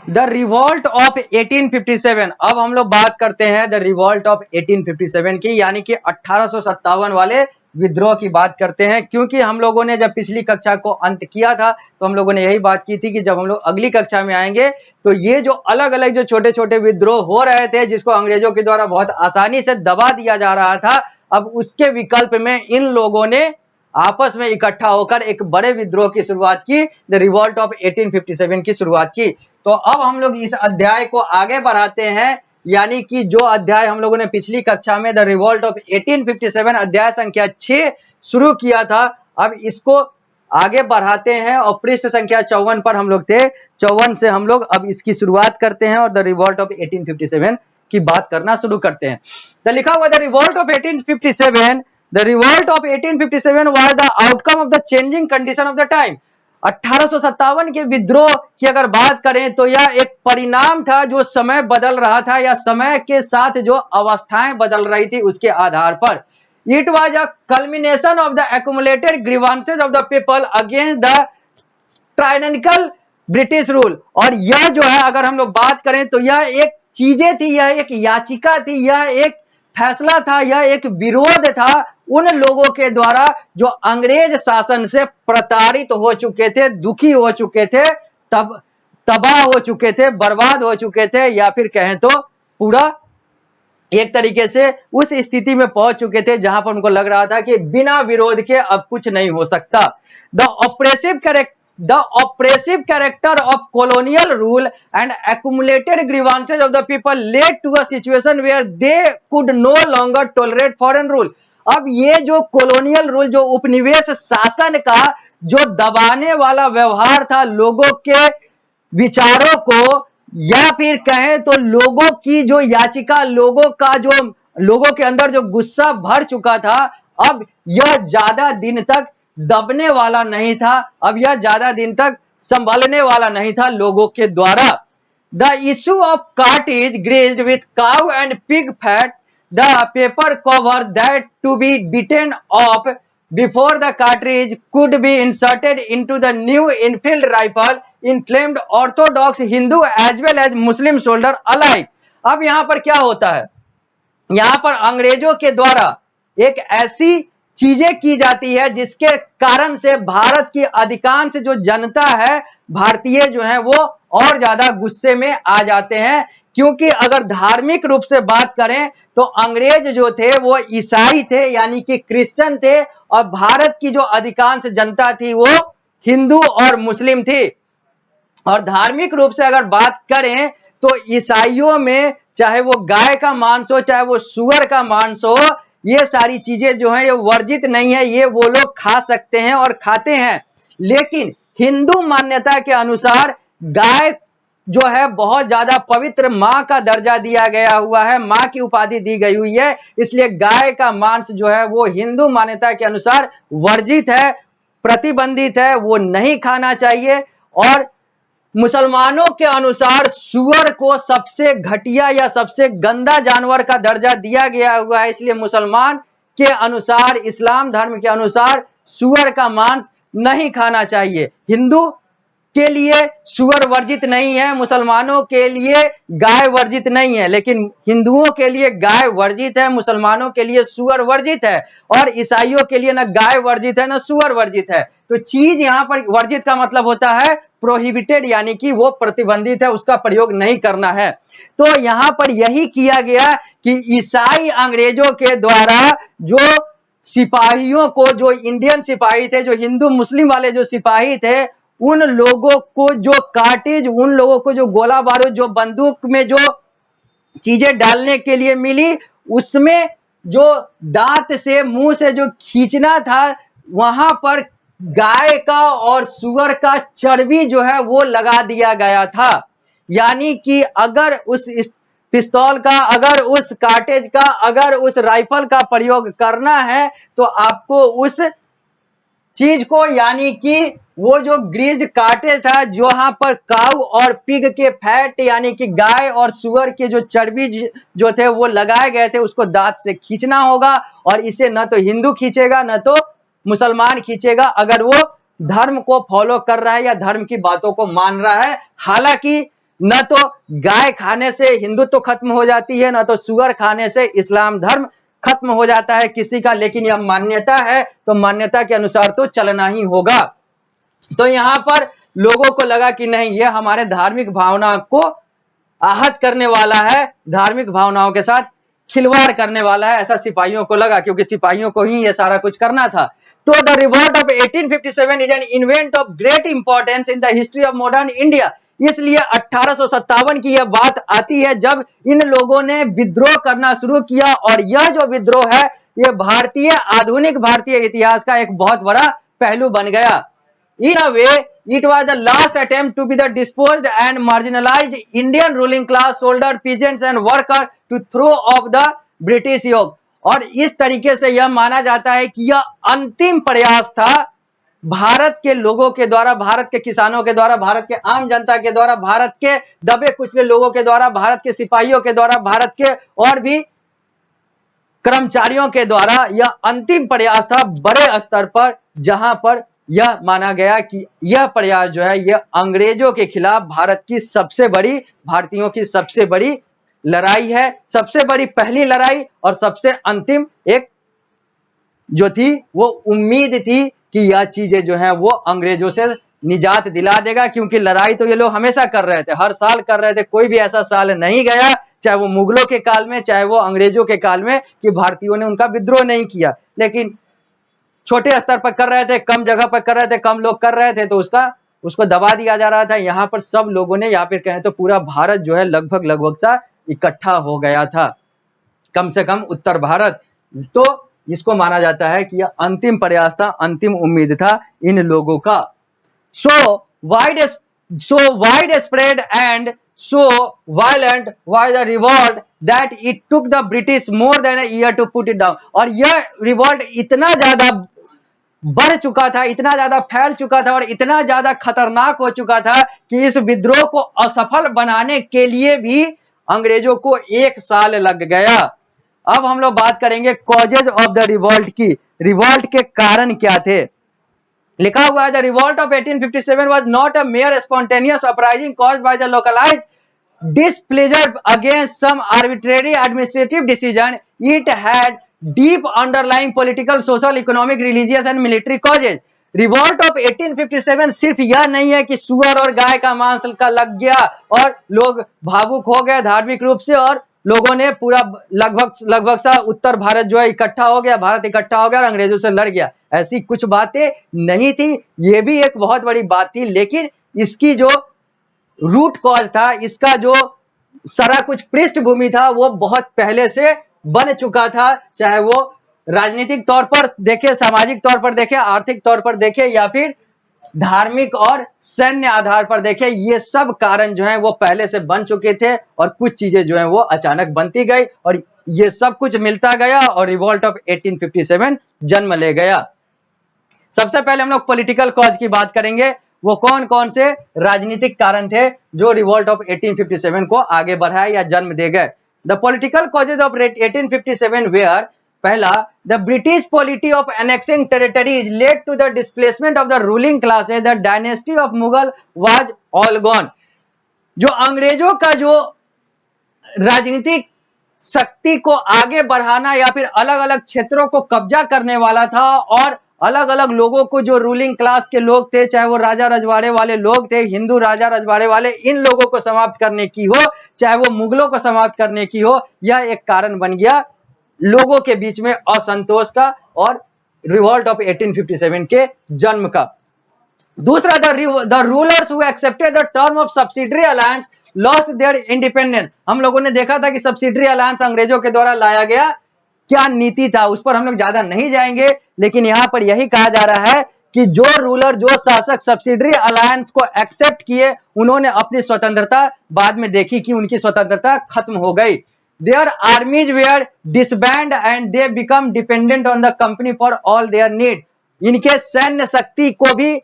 The revolt of 1857। अब हम लोग बात करते हैं द रिवॉल्ट ऑफ 1857 की, यानी कि 1857 वाले विद्रोह की बात करते हैं। क्योंकि हम लोगों ने जब पिछली कक्षा को अंत किया था तो हम लोगों ने यही बात की थी कि जब हम लोग अगली कक्षा में आएंगे तो ये जो अलग अलग जो छोटे छोटे विद्रोह हो रहे थे जिसको अंग्रेजों के द्वारा बहुत आसानी से दबा दिया जा रहा था, अब उसके विकल्प में इन लोगों ने आपस में इकट्ठा होकर एक बड़े विद्रोह की शुरुआत की, द रिवॉल्ट ऑफ 1857 की शुरुआत की। तो अब हम लोग इस अध्याय को आगे बढ़ाते हैं, यानी कि जो अध्याय हम लोगों ने पिछली कक्षा में द रिवॉल्ट ऑफ 1857 अध्याय संख्या 6 शुरू किया था, अब इसको आगे बढ़ाते हैं और पृष्ठ संख्या 54 पर हम लोग थे। 54 से हम लोग अब इसकी शुरुआत करते हैं और द रिवॉल्ट ऑफ 1857 की बात करना शुरू करते हैं। तो लिखा हुआ the revolt of 1857, the revolt of 1857 was the outcome of the changing condition of the time. 1857 के विद्रोह की अगर बात करें तो यह एक परिणाम था जो समय बदल रहा था या समय के साथ जो अवस्थाएं बदल रही थी उसके आधार पर। It was a culmination of the accumulated grievances of the people against the tyrannical British rule. और यह जो है अगर हम लोग बात करें तो यह एक चीजें थी, यह एक याचिका थी, यह एक फैसला था, यह एक विरोध था उन लोगों के द्वारा जो अंग्रेज शासन से प्रताड़ित हो चुके थे, दुखी हो चुके थे, तबाह हो चुके थे, बर्बाद हो चुके थे, या फिर कहें तो पूरा एक तरीके से उस स्थिति में पहुंच चुके थे जहां पर उनको लग रहा था कि बिना विरोध के अब कुछ नहीं हो सकता। The oppressive character of colonial rule and accumulated grievances of the people led to a situation where they could no longer tolerate foreign rule। अब ये जो कॉलोनियल रूल, जो उपनिवेश शासन का जो दबाने वाला व्यवहार था लोगों के विचारों को, या फिर कहें तो लोगों की जो याचिका, लोगों का जो लोगों के अंदर जो गुस्सा भर चुका था, अब यह ज्यादा दिन तक दबने वाला नहीं था, अब यह ज्यादा दिन तक संभालने वाला नहीं था लोगों के द्वारा। The issue of cartridge greased with cow and pig fat, the paper cover that to be bitten off before the cartridge could be inserted into the new infield rifle inflamed orthodox Hindu as well as Muslim soldier alike। अब यहां पर क्या होता है, यहां पर अंग्रेजों के द्वारा एक ऐसी चीजें की जाती है जिसके कारण से भारत की अधिकांश जो जनता है, भारतीय जो है वो और ज्यादा गुस्से में आ जाते हैं। क्योंकि अगर धार्मिक रूप से बात करें तो अंग्रेज जो थे वो ईसाई थे, यानी कि क्रिश्चियन थे, और भारत की जो अधिकांश जनता थी वो हिंदू और मुस्लिम थी। और धार्मिक रूप से अगर बात करें तो ईसाइयों में चाहे वो गाय का मांस हो, चाहे वो सुअर का मांस हो, ये सारी चीजें जो है ये वर्जित नहीं है, ये वो लोग खा सकते हैं और खाते हैं। लेकिन हिंदू मान्यता के अनुसार गाय जो है बहुत ज्यादा पवित्र, मां का दर्जा दिया गया हुआ है, मां की उपाधि दी गई हुई है, इसलिए गाय का मांस जो है वो हिंदू मान्यता के अनुसार वर्जित है, प्रतिबंधित है, वो नहीं खाना चाहिए। और मुसलमानों के अनुसार सुअर को सबसे घटिया या सबसे गंदा जानवर का दर्जा दिया गया हुआ है, इसलिए मुसलमान के अनुसार, इस्लाम धर्म के अनुसार सुअर का मांस नहीं खाना चाहिए। हिंदू के लिए सुअर वर्जित नहीं है, मुसलमानों के लिए गाय वर्जित नहीं है, लेकिन हिंदुओं के लिए गाय वर्जित है, मुसलमानों के लिए सुअर वर्जित है, और ईसाइयों के लिए ना गाय वर्जित है ना सुअर वर्जित है। तो चीज यहां पर वर्जित का मतलब होता है प्रोहिबिटेड, यानी कि वो प्रतिबंधित है, उसका प्रयोग नहीं करना है। तो यहां पर यही किया गया कि ईसाई अंग्रेजों के द्वारा जो सिपाहियों को, जो इंडियन सिपाही थे, जो हिंदू मुस्लिम वाले जो सिपाही थे, उन लोगों को जो कार्टेज, उन लोगों को जो गोला बारूद, जो बंदूक में जो चीजें डालने के लिए मिली, उसमें जो दांत से, मुंह से जो खींचना था, वहां पर गाय का और सुअर का चर्बी जो है वो लगा दिया गया था। यानी कि अगर उस पिस्तौल का, अगर उस कार्टेज का, अगर उस राइफल का प्रयोग करना है तो आपको उस चीज को, यानी कि वो जो ग्रीज्ड कार्टेज था, जो वहां पर काऊ और पिग के फैट, यानी कि गाय और सुअर के जो चर्बी जो थे वो लगाए गए थे, उसको दांत से खींचना होगा। और इसे न तो हिंदू खींचेगा न तो मुसलमान खींचेगा, अगर वो धर्म को फॉलो कर रहा है या धर्म की बातों को मान रहा है। हालांकि न तो गाय खाने से हिंदुत्व खत्म हो जाती है, न तो सुअर खाने से इस्लाम धर्म खत्म हो जाता है किसी का, लेकिन यह मान्यता है तो मान्यता के अनुसार तो चलना ही होगा। तो यहां पर लोगों को लगा कि नहीं, यह हमारे धार्मिक भावना को आहत करने वाला है, धार्मिक भावनाओं के साथ खिलवाड़ करने वाला है, ऐसा सिपाहियों को लगा, क्योंकि सिपाहियों को ही यह सारा कुछ करना था। तो the revolt of 1857 is an event of great importance in the history of modern India. इसलिए 1857 की यह बात आती है जब इन लोगों ने विद्रोह करना शुरू किया, और यह जो विद्रोह है यह भारतीय आधुनिक भारतीय इतिहास का एक बहुत बड़ा पहलू बन गया। In a way, it was the last attempt to be the disposed and marginalized Indian ruling class, soldier, peasants and worker to throw off the British yoke। और इस तरीके से यह माना जाता है कि यह अंतिम प्रयास था भारत के लोगों के द्वारा, भारत के किसानों के द्वारा, भारत के आम जनता के द्वारा, भारत के दबे कुचले लोगों के द्वारा, भारत के सिपाहियों के द्वारा, भारत के और भी कर्मचारियों के द्वारा यह अंतिम प्रयास था बड़े स्तर पर, जहां पर यह माना गया कि यह प्रयास जो है यह अंग्रेजों के खिलाफ भारत की सबसे बड़ी, भारतीयों की सबसे बड़ी लड़ाई है, सबसे बड़ी पहली लड़ाई और सबसे अंतिम एक जो थी वो उम्मीद थी कि यह चीजें जो है वो अंग्रेजों से निजात दिला देगा, क्योंकि लड़ाई तो ये लोग हमेशा कर रहे थे, हर साल कर रहे थे, कोई भी ऐसा साल नहीं गया, चाहे वो मुगलों के काल में चाहे वो अंग्रेजों के काल में, कि भारतीयों ने उनका विद्रोह नहीं किया। लेकिन छोटे स्तर पर कर रहे थे, कम जगह पर कर रहे थे, कम लोग कर रहे थे, तो उसको दबा दिया जा रहा था। यहाँ पर सब लोगों ने, यहाँ पर कहें तो पूरा भारत जो है लगभग सा इकट्ठा हो गया था, कम से कम उत्तर भारत। तो इसको माना जाता है कि यह अंतिम प्रयास था, अंतिम उम्मीद था इन लोगों का। So widespread and so violent was the revolt that it took the British more than a year to put it down। और यह रिवॉल्ट इतना ज्यादा बढ़ चुका था, इतना ज्यादा फैल चुका था और इतना ज्यादा खतरनाक हो चुका था कि इस विद्रोह को असफल बनाने के लिए भी अंग्रेजों को 1 साल लग गया। अब हम लोग बात करेंगे कॉजेज ऑफ द रिवॉल्ट की, रिवॉल्ट के कारण क्या थे। लिखा हुआ है, the revolt of 1857 was not a mere spontaneous uprising caused by the localized displeasure against some arbitrary administrative decision। It had deep underlying political, social, economic, religious and military causes। Revolt of 1857 सिर्फ यह नहीं है कि सुअर और गाय का मांस का लग गया और लोग भावुक हो गए धार्मिक रूप से, और लोगों ने पूरा लगभग सा उत्तर भारत जो है इकट्ठा हो गया, भारत इकट्ठा हो गया और अंग्रेजों से लड़ गया, ऐसी कुछ बातें नहीं थी। ये भी एक बहुत बड़ी बात थी, लेकिन इसकी जो रूट कॉज था, इसका जो सारा कुछ पृष्ठभूमि था वो बहुत पहले से बन चुका था, चाहे वो राजनीतिक तौर पर देखे, सामाजिक तौर पर देखे, आर्थिक तौर पर देखे या फिर धार्मिक और सैन्य आधार पर देखे। ये सब कारण जो है वो पहले से बन चुके थे और कुछ चीजें जो है वो अचानक बनती गई और ये सब कुछ मिलता गया और रिवॉल्ट ऑफ 1857 जन्म ले गया। सबसे पहले हम लोग पॉलिटिकल कॉज की बात करेंगे, वो कौन कौन से राजनीतिक कारण थे जो रिवॉल्ट ऑफ 1857 को आगे बढ़ाए या जन्म दे गए। The political causes of 1857 were, पहला, the British polity of annexing territories led to the displacement of the ruling classes, the dynasty of Mughal was all gone. जो अंग्रेजों का जो राजनीतिक शक्ति को आगे बढ़ाना या फिर अलग अलग क्षेत्रों को कब्जा करने वाला था और अलग अलग लोगों को, जो रूलिंग क्लास के लोग थे, चाहे वो राजा रजवाड़े वाले लोग थे, हिंदू राजा रजवाड़े वाले, इन लोगों को समाप्त करने की हो, चाहे वो मुगलों को समाप्त करने की हो, यह एक कारण बन गया लोगों के बीच में असंतोष का और रिवॉल्ट ऑफ 1857 के जन्म का। दूसरा, the rulers who accepted the term of subsidiary alliance lost their independence. हम लोगों ने देखा था कि सब्सिडरी अलायंस अंग्रेजों के द्वारा लाया गया, क्या नीति था उस पर हम लोग ज्यादा नहीं जाएंगे, लेकिन यहां पर यही कहा जा रहा है कि जो रूलर, जो शासक सब्सिडरी अलायंस को एक्सेप्ट किए, उन्होंने अपनी स्वतंत्रता बाद में देखी कि उनकी स्वतंत्रता खत्म हो गई। Their armies were disband and they become dependent on the company for all their need. इनके सैन्य शक्ति को भी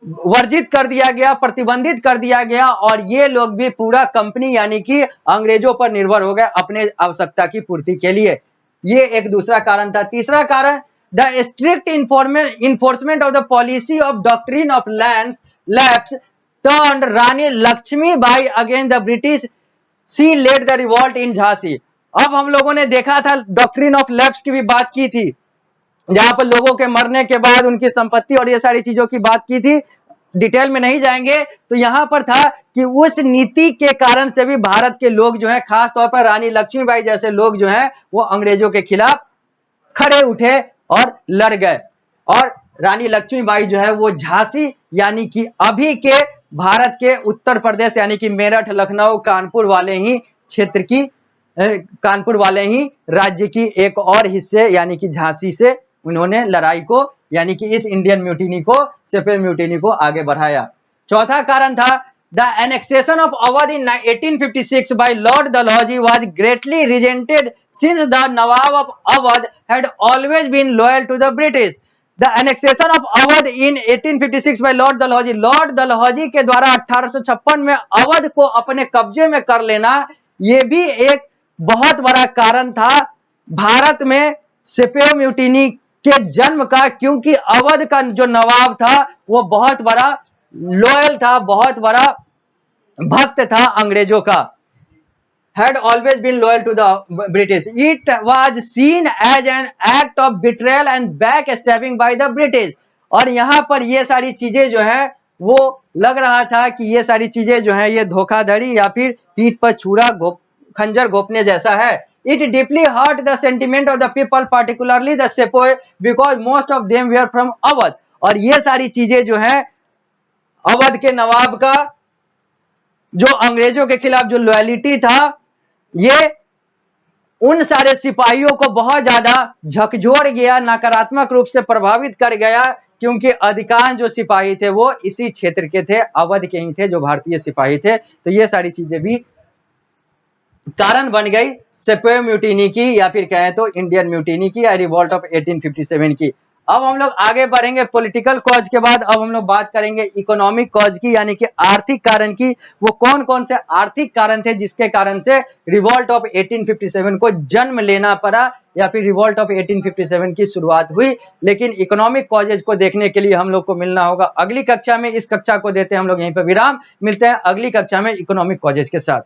वर्जित कर दिया गया, प्रतिबंधित कर दिया गया और ये लोग भी पूरा कंपनी यानी कि अंग्रेजों पर निर्भर हो गए अपने आवश्यकता की पूर्ति के लिए। ये एक दूसरा कारण था। तीसरा कारण, the strict enforcement of the policy of doctrine of lands lapse turned Rani Lakshmibai against the British. She led the revolt in Jhansi. अब हम लोगों ने देखा था, डॉक्ट्रिन ऑफ लैप्स की भी बात की थी, जहां पर लोगों के मरने के बाद उनकी संपत्ति और ये सारी चीजों की बात की थी, डिटेल में नहीं जाएंगे। तो यहां पर था कि उस नीति के कारण से भी भारत के लोग जो है, खास तौर पर रानी लक्ष्मीबाई जैसे लोग जो है, वो अंग्रेजों के खिलाफ खड़े उठे और लड़ गए। और रानी लक्ष्मीबाई जो है वो झांसी यानी कि अभी के भारत के उत्तर प्रदेश यानी कि मेरठ, लखनऊ, कानपुर वाले ही क्षेत्र की, कानपुर वाले ही राज्य की एक और हिस्से यानी कि झांसी से उन्होंने लड़ाई को यानी कि इस इंडियन म्यूटिनी को, सिपाही म्यूटिनी को आगे बढ़ाया। चौथा कारण था the annexation of Awadh in 1856 by Lord Dalhousie was greatly resented since the Nawab of Awadh had always been loyal to the British. The annexation of Awadh in 1856 by Lord Dalhousie, Lord दलहौजी के द्वारा 1856 में अवध को अपने कब्जे में कर लेना, ये भी एक बहुत बड़ा कारण था भारत में सिपाही म्यूटिनी के जन्म का, क्योंकि अवध का जो नवाब था वो बहुत बड़ा लॉयल था, बहुत बड़ा भक्त था अंग्रेजों का, had always been loyal to the British. It was seen as an act of betrayal and backstabbing by the British. और यहां पर ये सारी चीजें जो है वो लग रहा था कि ये सारी चीजें जो है ये धोखाधड़ी या फिर पीठ पर छुरा खंजर घोपने जैसा है। It deeply hurt the sentiment of the people, particularly the sepoy, because most of them were from Awadh. और ये सारी चीजें जो है अवध के नवाब का जो अंग्रेजों के खिलाफ जो लॉयलिटी था, ये उन सारे सिपाहियों को बहुत ज्यादा झकझोर गया, नकारात्मक रूप से प्रभावित कर गया, क्योंकि अधिकांश जो सिपाही थे वो इसी क्षेत्र के थे, अवध के ही थे जो भारतीय सिपाही थे। तो ये सारी चीजें भी कारण बन गई सिपाही म्यूटिनी की, या फिर कहें तो इंडियन म्यूटिनी की या रिवॉल्ट ऑफ 1857 की। अब हम लोग आगे बढ़ेंगे पॉलिटिकल कॉज के बाद, अब हम लोग बात करेंगे इकोनॉमिक कॉज की, यानी कि आर्थिक कारण की। वो कौन कौन से आर्थिक कारण थे जिसके कारण से रिवॉल्ट ऑफ 1857 को जन्म लेना पड़ा या फिर रिवॉल्ट ऑफ 1857 की शुरुआत हुई। लेकिन इकोनॉमिक कॉजेज को देखने के लिए हम लोग को मिलना होगा अगली कक्षा में। इस कक्षा को देते हैं हम लोग यहीं पर विराम, मिलते हैं अगली कक्षा में इकोनॉमिक कॉजेज के साथ।